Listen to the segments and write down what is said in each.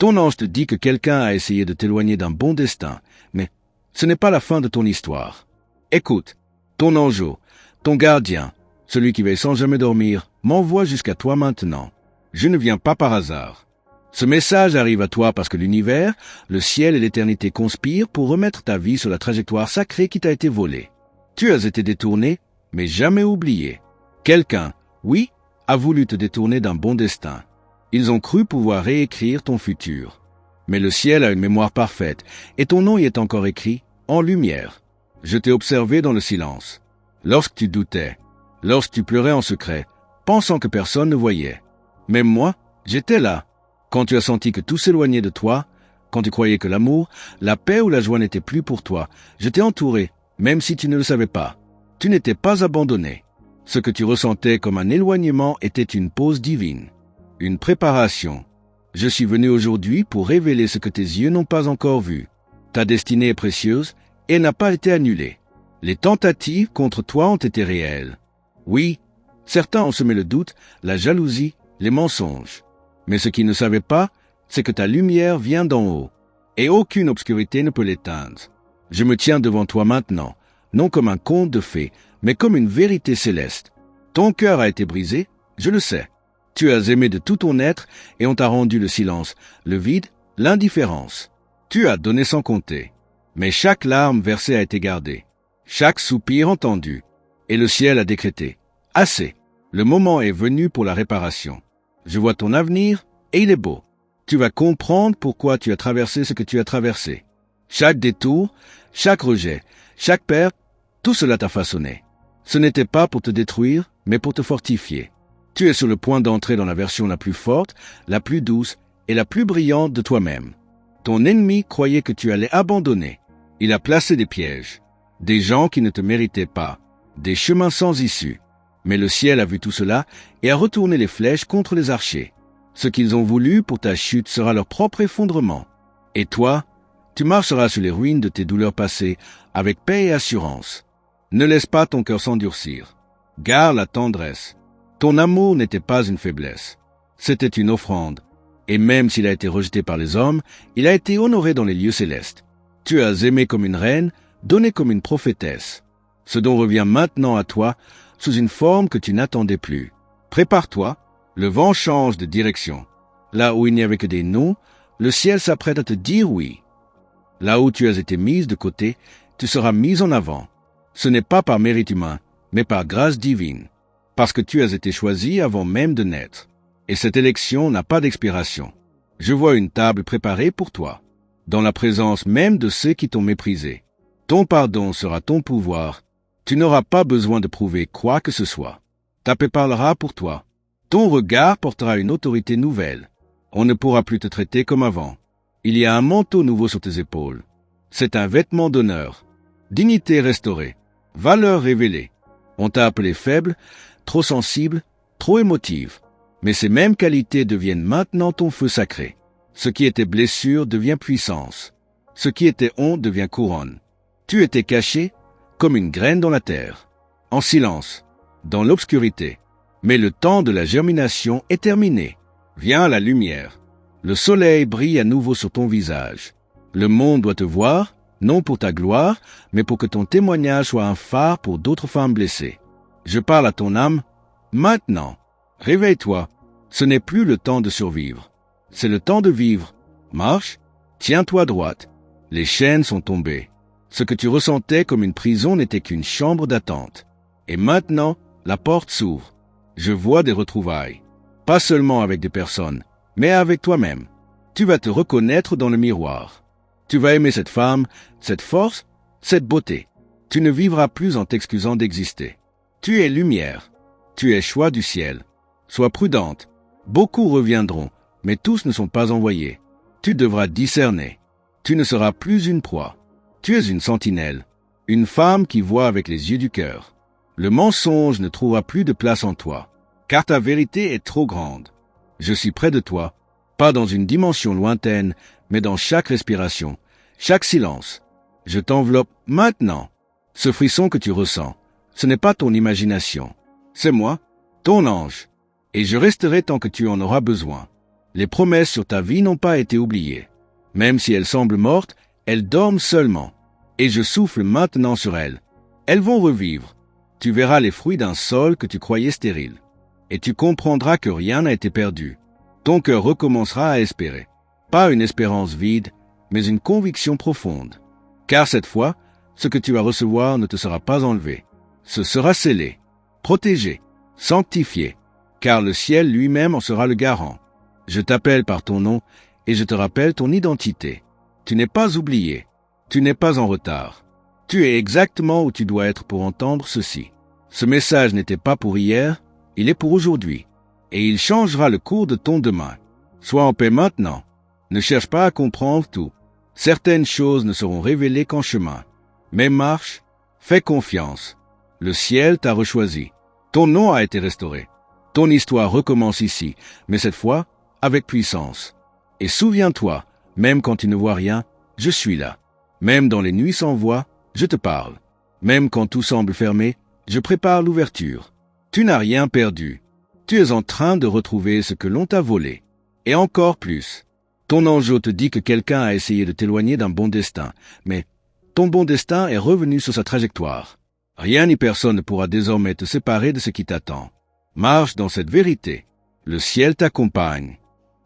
Ton ange te dit que quelqu'un a essayé de t'éloigner d'un bon destin, mais ce n'est pas la fin de ton histoire. Écoute, ton ange, ton gardien, celui qui veille sans jamais dormir, m'envoie jusqu'à toi maintenant. Je ne viens pas par hasard. Ce message arrive à toi parce que l'univers, le ciel et l'éternité conspirent pour remettre ta vie sur la trajectoire sacrée qui t'a été volée. Tu as été détourné, mais jamais oublié. Quelqu'un, oui, a voulu te détourner d'un bon destin. Ils ont cru pouvoir réécrire ton futur. Mais le ciel a une mémoire parfaite, et ton nom y est encore écrit, en lumière. Je t'ai observé dans le silence. Lorsque tu doutais, lorsque tu pleurais en secret, pensant que personne ne voyait. Même moi, j'étais là. Quand tu as senti que tout s'éloignait de toi, quand tu croyais que l'amour, la paix ou la joie n'étaient plus pour toi, je t'ai entouré, même si tu ne le savais pas. Tu n'étais pas abandonné. Ce que tu ressentais comme un éloignement était une pause divine, une préparation. Je suis venu aujourd'hui pour révéler ce que tes yeux n'ont pas encore vu. Ta destinée est précieuse et n'a pas été annulée. Les tentatives contre toi ont été réelles. Oui, certains ont semé le doute, la jalousie, les mensonges. Mais ce qu'ils ne savaient pas, c'est que ta lumière vient d'en haut, et aucune obscurité ne peut l'éteindre. Je me tiens devant toi maintenant, non comme un conte de fées, mais comme une vérité céleste. Ton cœur a été brisé, je le sais. Tu as aimé de tout ton être, et on t'a rendu le silence, le vide, l'indifférence. Tu as donné sans compter. Mais chaque larme versée a été gardée, chaque soupir entendu, et le ciel a décrété. Assez, le moment est venu pour la réparation. Je vois ton avenir, et il est beau. Tu vas comprendre pourquoi tu as traversé ce que tu as traversé. Chaque détour, chaque rejet, chaque perte, tout cela t'a façonné. Ce n'était pas pour te détruire, mais pour te fortifier. Tu es sur le point d'entrer dans la version la plus forte, la plus douce et la plus brillante de toi-même. Ton ennemi croyait que tu allais abandonner. Il a placé des pièges, des gens qui ne te méritaient pas, des chemins sans issue. Mais le ciel a vu tout cela et a retourné les flèches contre les archers. Ce qu'ils ont voulu pour ta chute sera leur propre effondrement. Et toi, tu marcheras sur les ruines de tes douleurs passées avec paix et assurance. Ne laisse pas ton cœur s'endurcir. Garde la tendresse. Ton amour n'était pas une faiblesse. C'était une offrande. Et même s'il a été rejeté par les hommes, il a été honoré dans les lieux célestes. Tu as aimé comme une reine, donné comme une prophétesse. Ce don revient maintenant à toi, sous une forme que tu n'attendais plus. Prépare-toi, le vent change de direction. Là où il n'y avait que des non, le ciel s'apprête à te dire oui. Là où tu as été mise de côté, tu seras mise en avant. Ce n'est pas par mérite humain, mais par grâce divine. Parce que tu as été choisi avant même de naître. Et cette élection n'a pas d'expiration. Je vois une table préparée pour toi, dans la présence même de ceux qui t'ont méprisé. Ton pardon sera ton pouvoir. Tu n'auras pas besoin de prouver quoi que ce soit. Ta paix parlera pour toi. Ton regard portera une autorité nouvelle. On ne pourra plus te traiter comme avant. Il y a un manteau nouveau sur tes épaules. C'est un vêtement d'honneur. Dignité restaurée. Valeur révélée. On t'a appelé faible, trop sensible, trop émotive. Mais ces mêmes qualités deviennent maintenant ton feu sacré. Ce qui était blessure devient puissance. Ce qui était honte devient couronne. Tu étais caché comme une graine dans la terre, en silence, dans l'obscurité. Mais le temps de la germination est terminé. Viens la lumière. Le soleil brille à nouveau sur ton visage. Le monde doit te voir, non pour ta gloire, mais pour que ton témoignage soit un phare pour d'autres femmes blessées. Je parle à ton âme, maintenant. Réveille-toi. Ce n'est plus le temps de survivre. C'est le temps de vivre. Marche, tiens-toi droite. Les chaînes sont tombées. Ce que tu ressentais comme une prison n'était qu'une chambre d'attente. Et maintenant, la porte s'ouvre. Je vois des retrouvailles. Pas seulement avec des personnes, mais avec toi-même. Tu vas te reconnaître dans le miroir. Tu vas aimer cette femme, cette force, cette beauté. Tu ne vivras plus en t'excusant d'exister. Tu es lumière. Tu es choix du ciel. Sois prudente. Beaucoup reviendront, mais tous ne sont pas envoyés. Tu devras discerner. Tu ne seras plus une proie. Tu es une sentinelle, une femme qui voit avec les yeux du cœur. Le mensonge ne trouvera plus de place en toi, car ta vérité est trop grande. Je suis près de toi, pas dans une dimension lointaine, mais dans chaque respiration, chaque silence. Je t'enveloppe maintenant. Ce frisson que tu ressens, ce n'est pas ton imagination. C'est moi, ton ange, et je resterai tant que tu en auras besoin. Les promesses sur ta vie n'ont pas été oubliées. Même si elles semblent mortes, elles dorment seulement. Et je souffle maintenant sur elles. Elles vont revivre. Tu verras les fruits d'un sol que tu croyais stérile. Et tu comprendras que rien n'a été perdu. Ton cœur recommencera à espérer. Pas une espérance vide, mais une conviction profonde. Car cette fois, ce que tu vas recevoir ne te sera pas enlevé. Ce sera scellé, protégé, sanctifié, car le ciel lui-même en sera le garant. Je t'appelle par ton nom et je te rappelle ton identité. Tu n'es pas oublié, tu n'es pas en retard. Tu es exactement où tu dois être pour entendre ceci. Ce message n'était pas pour hier, il est pour aujourd'hui, et il changera le cours de ton demain. Sois en paix maintenant. Ne cherche pas à comprendre tout. Certaines choses ne seront révélées qu'en chemin. Mais marche, fais confiance. Le ciel t'a rechoisi. Ton nom a été restauré. Ton histoire recommence ici, mais cette fois, avec puissance. Et souviens-toi, même quand tu ne vois rien, je suis là. Même dans les nuits sans voix, je te parle. Même quand tout semble fermé, je prépare l'ouverture. Tu n'as rien perdu. Tu es en train de retrouver ce que l'on t'a volé. Et encore plus. Ton ange te dit que quelqu'un a essayé de t'éloigner d'un bon destin, mais ton bon destin est revenu sur sa trajectoire. Rien ni personne ne pourra désormais te séparer de ce qui t'attend. Marche dans cette vérité. Le ciel t'accompagne.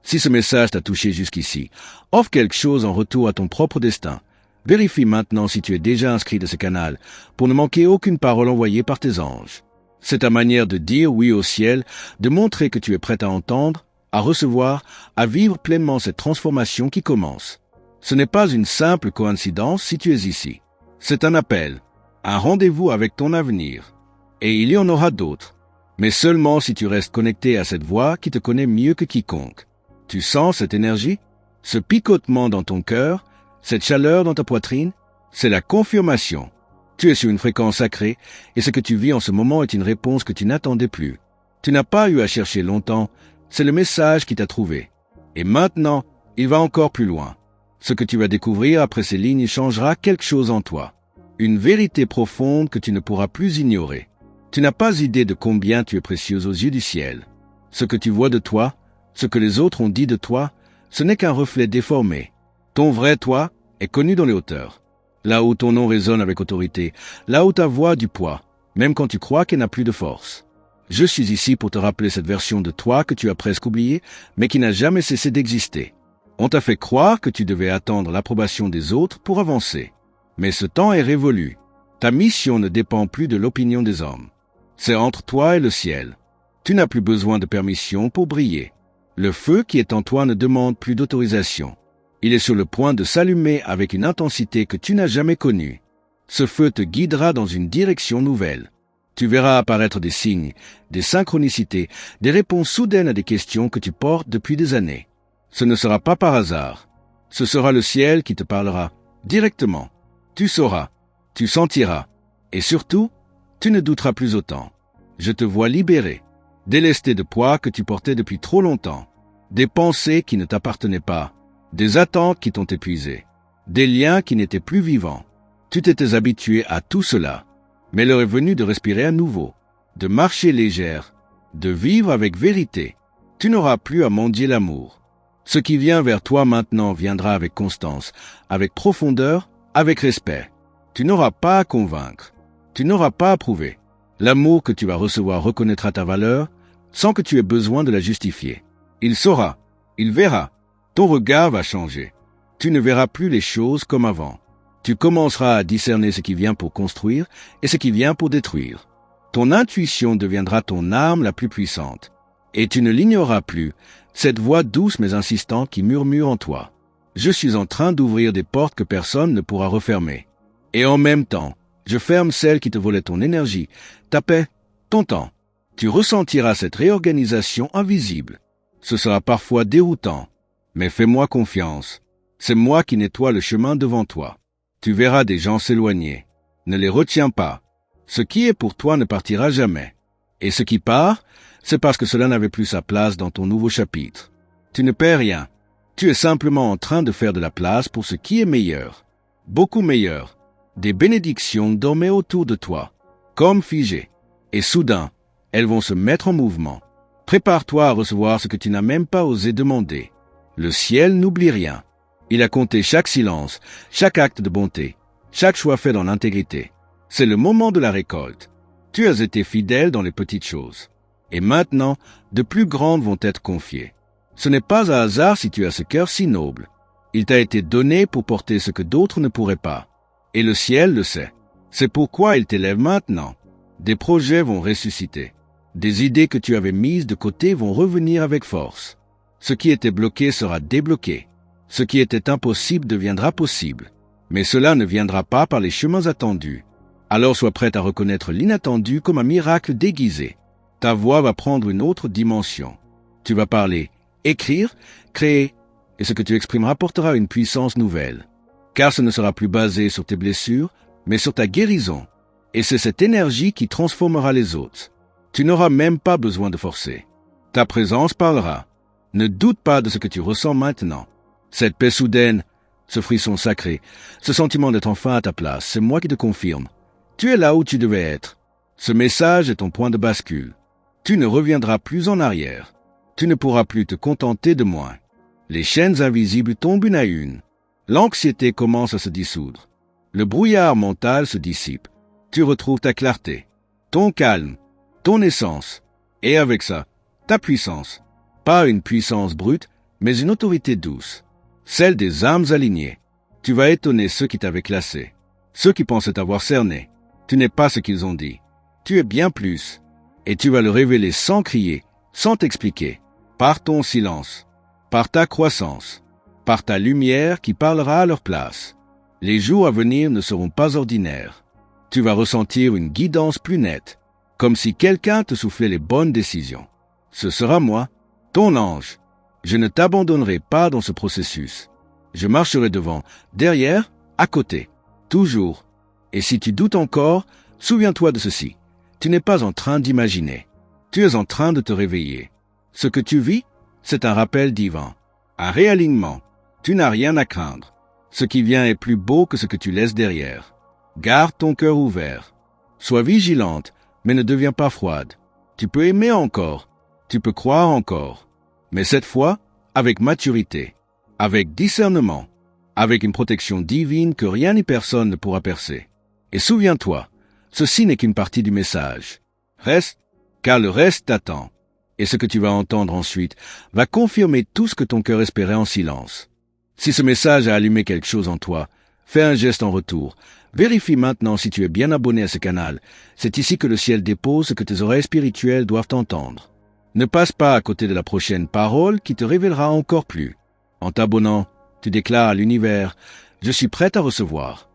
Si ce message t'a touché jusqu'ici, offre quelque chose en retour à ton propre destin. Vérifie maintenant si tu es déjà inscrit de ce canal pour ne manquer aucune parole envoyée par tes anges. C'est ta manière de dire oui au ciel, de montrer que tu es prêt à entendre, à recevoir, à vivre pleinement cette transformation qui commence. Ce n'est pas une simple coïncidence si tu es ici. C'est un appel, un rendez-vous avec ton avenir. Et il y en aura d'autres. Mais seulement si tu restes connecté à cette voix qui te connaît mieux que quiconque. Tu sens cette énergie? Ce picotement dans ton cœur? Cette chaleur dans ta poitrine? C'est la confirmation. Tu es sur une fréquence sacrée et ce que tu vis en ce moment est une réponse que tu n'attendais plus. Tu n'as pas eu à chercher longtemps, c'est le message qui t'a trouvé. Et maintenant, il va encore plus loin. Ce que tu vas découvrir après ces lignes changera quelque chose en toi. Une vérité profonde que tu ne pourras plus ignorer. Tu n'as pas idée de combien tu es précieuse aux yeux du ciel. Ce que tu vois de toi, ce que les autres ont dit de toi, ce n'est qu'un reflet déformé. Ton vrai toi est connu dans les hauteurs. Là où ton nom résonne avec autorité, là où ta voix a du poids, même quand tu crois qu'elle n'a plus de force. Je suis ici pour te rappeler cette version de toi que tu as presque oubliée, mais qui n'a jamais cessé d'exister. On t'a fait croire que tu devais attendre l'approbation des autres pour avancer. Mais ce temps est révolu. Ta mission ne dépend plus de l'opinion des hommes. C'est entre toi et le ciel. Tu n'as plus besoin de permission pour briller. Le feu qui est en toi ne demande plus d'autorisation. Il est sur le point de s'allumer avec une intensité que tu n'as jamais connue. Ce feu te guidera dans une direction nouvelle. Tu verras apparaître des signes, des synchronicités, des réponses soudaines à des questions que tu portes depuis des années. Ce ne sera pas par hasard. Ce sera le ciel qui te parlera directement. Tu sauras, tu sentiras, et surtout, tu ne douteras plus autant. Je te vois libéré, délesté de poids que tu portais depuis trop longtemps, des pensées qui ne t'appartenaient pas, des attentes qui t'ont épuisé, des liens qui n'étaient plus vivants. Tu t'étais habitué à tout cela, mais l'heure est venue de respirer à nouveau, de marcher légère, de vivre avec vérité. Tu n'auras plus à mendier l'amour. Ce qui vient vers toi maintenant viendra avec constance, avec profondeur, avec respect. Tu n'auras pas à convaincre. Tu n'auras pas à prouver. L'amour que tu vas recevoir reconnaîtra ta valeur sans que tu aies besoin de la justifier. Il saura, il verra. Ton regard va changer. Tu ne verras plus les choses comme avant. Tu commenceras à discerner ce qui vient pour construire et ce qui vient pour détruire. Ton intuition deviendra ton arme la plus puissante. Et tu ne l'ignoreras plus, cette voix douce mais insistante qui murmure en toi. Je suis en train d'ouvrir des portes que personne ne pourra refermer. Et en même temps, je ferme celles qui te volaient ton énergie, ta paix, ton temps. Tu ressentiras cette réorganisation invisible. Ce sera parfois déroutant, mais fais-moi confiance. C'est moi qui nettoie le chemin devant toi. Tu verras des gens s'éloigner. Ne les retiens pas. Ce qui est pour toi ne partira jamais. Et ce qui part, c'est parce que cela n'avait plus sa place dans ton nouveau chapitre. Tu ne perds rien. Tu es simplement en train de faire de la place pour ce qui est meilleur. Beaucoup meilleur. Des bénédictions dormaient autour de toi, comme figées. Et soudain, elles vont se mettre en mouvement. Prépare-toi à recevoir ce que tu n'as même pas osé demander. Le ciel n'oublie rien. Il a compté chaque silence, chaque acte de bonté, chaque choix fait dans l'intégrité. C'est le moment de la récolte. Tu as été fidèle dans les petites choses. Et maintenant, de plus grandes vont être confiées. Ce n'est pas un hasard si tu as ce cœur si noble. Il t'a été donné pour porter ce que d'autres ne pourraient pas. Et le ciel le sait. C'est pourquoi il t'élève maintenant. Des projets vont ressusciter. Des idées que tu avais mises de côté vont revenir avec force. Ce qui était bloqué sera débloqué. Ce qui était impossible deviendra possible. Mais cela ne viendra pas par les chemins attendus. Alors sois prête à reconnaître l'inattendu comme un miracle déguisé. Ta voix va prendre une autre dimension. Tu vas parler, écrire, créer, et ce que tu exprimeras portera une puissance nouvelle. Car ce ne sera plus basé sur tes blessures, mais sur ta guérison. Et c'est cette énergie qui transformera les autres. Tu n'auras même pas besoin de forcer. Ta présence parlera. Ne doute pas de ce que tu ressens maintenant. Cette paix soudaine, ce frisson sacré, ce sentiment d'être enfin à ta place, c'est moi qui te confirme. Tu es là où tu devais être. Ce message est ton point de bascule. Tu ne reviendras plus en arrière. Tu ne pourras plus te contenter de moins. Les chaînes invisibles tombent une à une. L'anxiété commence à se dissoudre. Le brouillard mental se dissipe. Tu retrouves ta clarté, ton calme, ton essence. Et avec ça, ta puissance. Pas une puissance brute, mais une autorité douce. Celle des âmes alignées. Tu vas étonner ceux qui t'avaient classé. Ceux qui pensaient t'avoir cerné. Tu n'es pas ce qu'ils ont dit. Tu es bien plus. Et tu vas le révéler sans crier, sans t'expliquer. Par ton silence. Par ta croissance. Par ta lumière qui parlera à leur place. Les jours à venir ne seront pas ordinaires. Tu vas ressentir une guidance plus nette. Comme si quelqu'un te soufflait les bonnes décisions. Ce sera moi, ton ange. Je ne t'abandonnerai pas dans ce processus. Je marcherai devant, derrière, à côté. Toujours. Et si tu doutes encore, souviens-toi de ceci. Tu n'es pas en train d'imaginer. Tu es en train de te réveiller. Ce que tu vis, c'est un rappel divin. Un réalignement. Tu n'as rien à craindre. Ce qui vient est plus beau que ce que tu laisses derrière. Garde ton cœur ouvert. Sois vigilante, mais ne deviens pas froide. Tu peux aimer encore. Tu peux croire encore. Mais cette fois, avec maturité, avec discernement, avec une protection divine que rien ni personne ne pourra percer. Et souviens-toi, ceci n'est qu'une partie du message. Reste, car le reste t'attend. Et ce que tu vas entendre ensuite va confirmer tout ce que ton cœur espérait en silence. Si ce message a allumé quelque chose en toi, fais un geste en retour. Vérifie maintenant si tu es bien abonné à ce canal. C'est ici que le ciel dépose ce que tes oreilles spirituelles doivent entendre. Ne passe pas à côté de la prochaine parole qui te révélera encore plus. En t'abonnant, tu déclares à l'univers « Je suis prêt à recevoir ».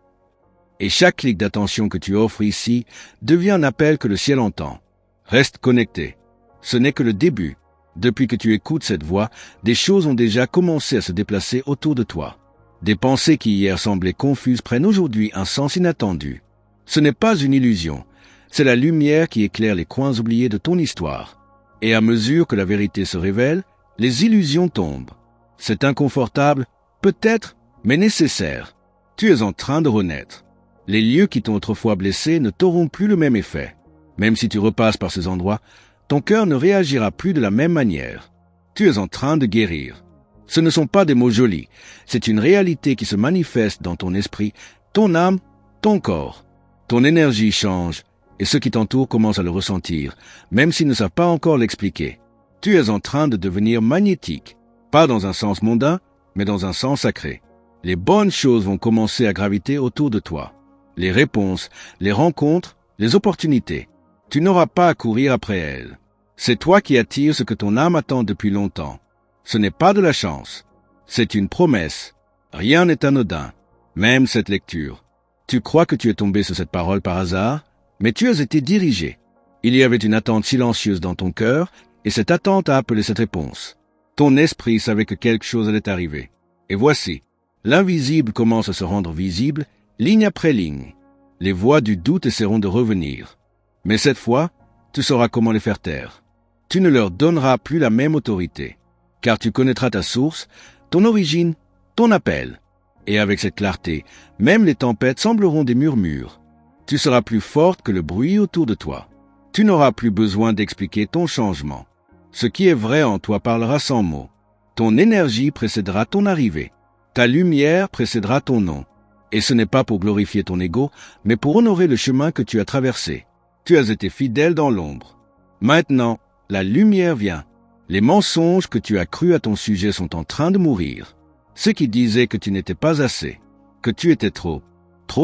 Et chaque clic d'attention que tu offres ici devient un appel que le ciel entend. Reste connecté. Ce n'est que le début. Depuis que tu écoutes cette voix, des choses ont déjà commencé à se déplacer autour de toi. Des pensées qui hier semblaient confuses prennent aujourd'hui un sens inattendu. Ce n'est pas une illusion, c'est la lumière qui éclaire les coins oubliés de ton histoire. Et à mesure que la vérité se révèle, les illusions tombent. C'est inconfortable, peut-être, mais nécessaire. Tu es en train de renaître. Les lieux qui t'ont autrefois blessé ne t'auront plus le même effet. Même si tu repasses par ces endroits, ton cœur ne réagira plus de la même manière. Tu es en train de guérir. Ce ne sont pas des mots jolis, c'est une réalité qui se manifeste dans ton esprit, ton âme, ton corps. Ton énergie change, et ceux qui t'entourent commencent à le ressentir, même s'ils ne savent pas encore l'expliquer. Tu es en train de devenir magnétique, pas dans un sens mondain, mais dans un sens sacré. Les bonnes choses vont commencer à graviter autour de toi. Les réponses, les rencontres, les opportunités. Tu n'auras pas à courir après elles. C'est toi qui attires ce que ton âme attend depuis longtemps. Ce n'est pas de la chance. C'est une promesse. Rien n'est anodin. Même cette lecture. Tu crois que tu es tombé sur cette parole par hasard, mais tu as été dirigé. Il y avait une attente silencieuse dans ton cœur, et cette attente a appelé cette réponse. Ton esprit savait que quelque chose allait arriver. Et voici, l'invisible commence à se rendre visible, ligne après ligne. Les voix du doute essaieront de revenir. Mais cette fois, tu sauras comment les faire taire. Tu ne leur donneras plus la même autorité, car tu connaîtras ta source, ton origine, ton appel. Et avec cette clarté, même les tempêtes sembleront des murmures. Tu seras plus forte que le bruit autour de toi. Tu n'auras plus besoin d'expliquer ton changement. Ce qui est vrai en toi parlera sans mots. Ton énergie précédera ton arrivée. Ta lumière précédera ton nom. Et ce n'est pas pour glorifier ton ego, mais pour honorer le chemin que tu as traversé. Tu as été fidèle dans l'ombre. Maintenant, la lumière vient. Les mensonges que tu as crus à ton sujet sont en train de mourir. Ceux qui disaient que tu n'étais pas assez, que tu étais trop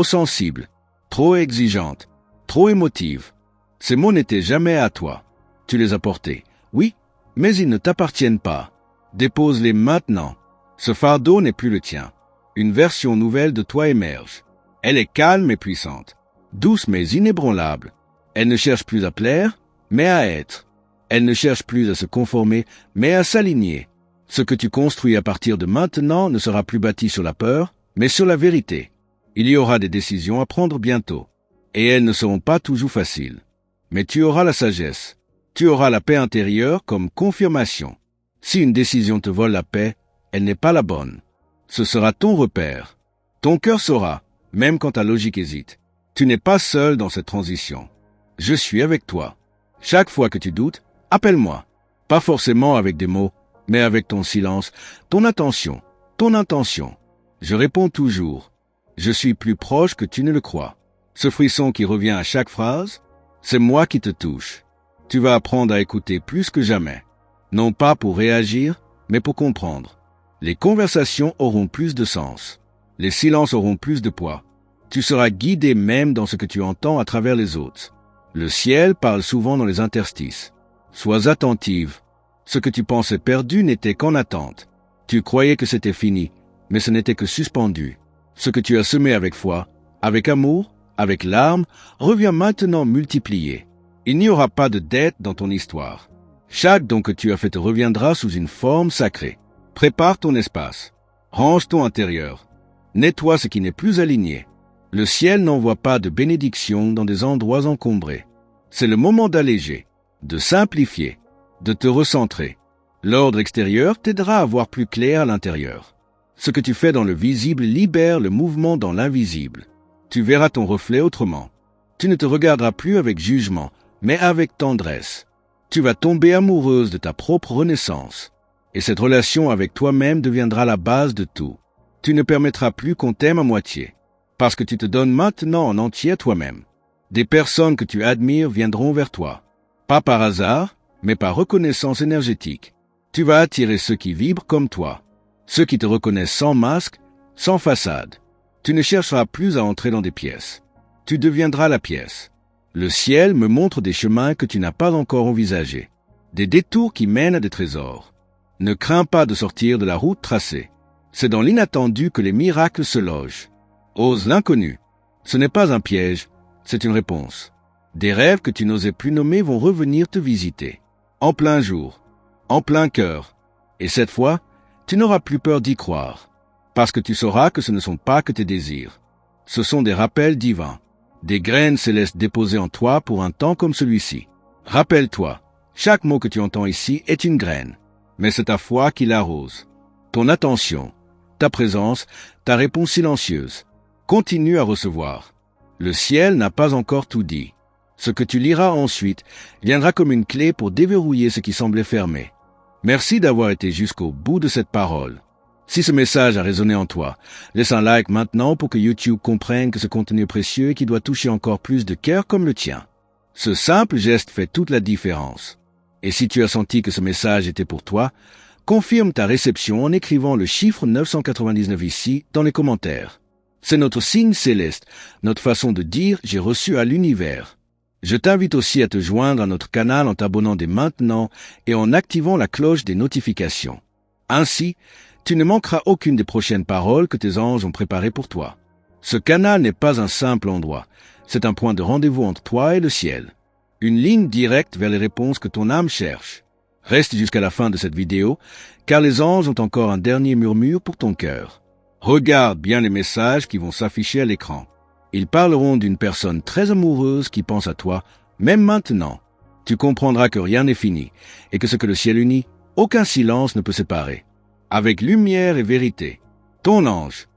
sensible, trop exigeante, trop émotive. Ces mots n'étaient jamais à toi. Tu les as portés, oui, mais ils ne t'appartiennent pas. Dépose-les maintenant. Ce fardeau n'est plus le tien. Une version nouvelle de toi émerge. Elle est calme et puissante, douce mais inébranlable. Elle ne cherche plus à plaire, mais à être. Elle ne cherche plus à se conformer, mais à s'aligner. Ce que tu construis à partir de maintenant ne sera plus bâti sur la peur, mais sur la vérité. Il y aura des décisions à prendre bientôt, et elles ne seront pas toujours faciles. Mais tu auras la sagesse. Tu auras la paix intérieure comme confirmation. Si une décision te vole la paix, elle n'est pas la bonne. Ce sera ton repère. Ton cœur saura, même quand ta logique hésite. Tu n'es pas seul dans cette transition. Je suis avec toi. Chaque fois que tu doutes, appelle-moi. Pas forcément avec des mots, mais avec ton silence, ton attention, ton intention. Je réponds toujours. Je suis plus proche que tu ne le crois. Ce frisson qui revient à chaque phrase, c'est moi qui te touche. Tu vas apprendre à écouter plus que jamais. Non pas pour réagir, mais pour comprendre. Les conversations auront plus de sens. Les silences auront plus de poids. Tu seras guidé même dans ce que tu entends à travers les autres. Le ciel parle souvent dans les interstices. Sois attentive. Ce que tu pensais perdu n'était qu'en attente. Tu croyais que c'était fini, mais ce n'était que suspendu. Ce que tu as semé avec foi, avec amour, avec larmes, revient maintenant multiplié. Il n'y aura pas de dette dans ton histoire. Chaque don que tu as fait te reviendra sous une forme sacrée. Prépare ton espace. Range ton intérieur. Nettoie ce qui n'est plus aligné. Le ciel n'envoie pas de bénédiction dans des endroits encombrés. C'est le moment d'alléger, de simplifier, de te recentrer. L'ordre extérieur t'aidera à voir plus clair à l'intérieur. Ce que tu fais dans le visible libère le mouvement dans l'invisible. Tu verras ton reflet autrement. Tu ne te regarderas plus avec jugement, mais avec tendresse. Tu vas tomber amoureuse de ta propre renaissance. Et cette relation avec toi-même deviendra la base de tout. Tu ne permettras plus qu'on t'aime à moitié, parce que tu te donnes maintenant en entier à toi-même. Des personnes que tu admires viendront vers toi. Pas par hasard, mais par reconnaissance énergétique. Tu vas attirer ceux qui vibrent comme toi. Ceux qui te reconnaissent sans masque, sans façade. Tu ne chercheras plus à entrer dans des pièces. Tu deviendras la pièce. Le ciel me montre des chemins que tu n'as pas encore envisagés. Des détours qui mènent à des trésors. Ne crains pas de sortir de la route tracée. C'est dans l'inattendu que les miracles se logent. Ose l'inconnu. Ce n'est pas un piège, c'est une réponse. Des rêves que tu n'osais plus nommer vont revenir te visiter. En plein jour, en plein cœur. Et cette fois, tu n'auras plus peur d'y croire. Parce que tu sauras que ce ne sont pas que tes désirs. Ce sont des rappels divins. Des graines célestes déposées en toi pour un temps comme celui-ci. Rappelle-toi, chaque mot que tu entends ici est une graine. Mais c'est ta foi qui l'arrose. Ton attention, ta présence, ta réponse silencieuse. Continue à recevoir. Le ciel n'a pas encore tout dit. Ce que tu liras ensuite viendra comme une clé pour déverrouiller ce qui semblait fermé. Merci d'avoir été jusqu'au bout de cette parole. Si ce message a résonné en toi, laisse un like maintenant pour que YouTube comprenne que ce contenu est précieux et qu'il doit toucher encore plus de cœurs comme le tien. Ce simple geste fait toute la différence. Et si tu as senti que ce message était pour toi, confirme ta réception en écrivant le chiffre 999 ici dans les commentaires. C'est notre signe céleste, notre façon de dire « j'ai reçu à l'univers ». Je t'invite aussi à te joindre à notre canal en t'abonnant dès maintenant et en activant la cloche des notifications. Ainsi, tu ne manqueras aucune des prochaines paroles que tes anges ont préparées pour toi. Ce canal n'est pas un simple endroit, c'est un point de rendez-vous entre toi et le ciel. Une ligne directe vers les réponses que ton âme cherche. Reste jusqu'à la fin de cette vidéo, car les anges ont encore un dernier murmure pour ton cœur. Regarde bien les messages qui vont s'afficher à l'écran. Ils parleront d'une personne très amoureuse qui pense à toi, même maintenant. Tu comprendras que rien n'est fini, et que ce que le ciel unit, aucun silence ne peut séparer. Avec lumière et vérité, ton ange,